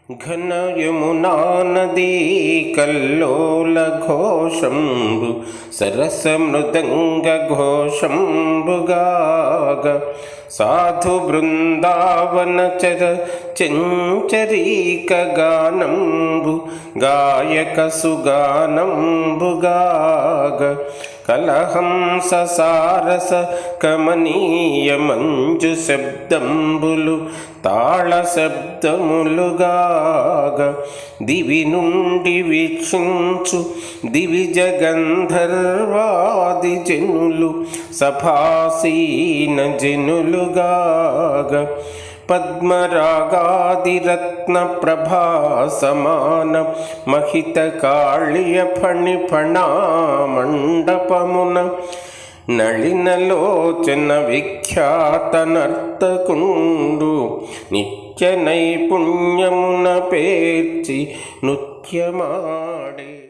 ఘన యమునా నదీ కల్లోల ఘోషంబు సరస మృదంగ ఘోషంబుగాగ సాధు బృందావన చెంచరీక గానంబు గాయక సుగానంబుగాగ కలహంస సారస కమనీయ మంజు శబ్దంబులు తాళ శబ్దములుగాగ దివి నుండి వీక్షించు దివిజ గంధర్వాది జనులు సభాసీన జనులుగాగ పద్మరాగాదిరత్న ప్రభా సమాన మహిత కాళియ ఫణిఫణా మండపమున నళినలోచన విఖ్యాత నర్తకుండు నిత్య నైపుణ్యమున పేర్చి నృత్యమాడే.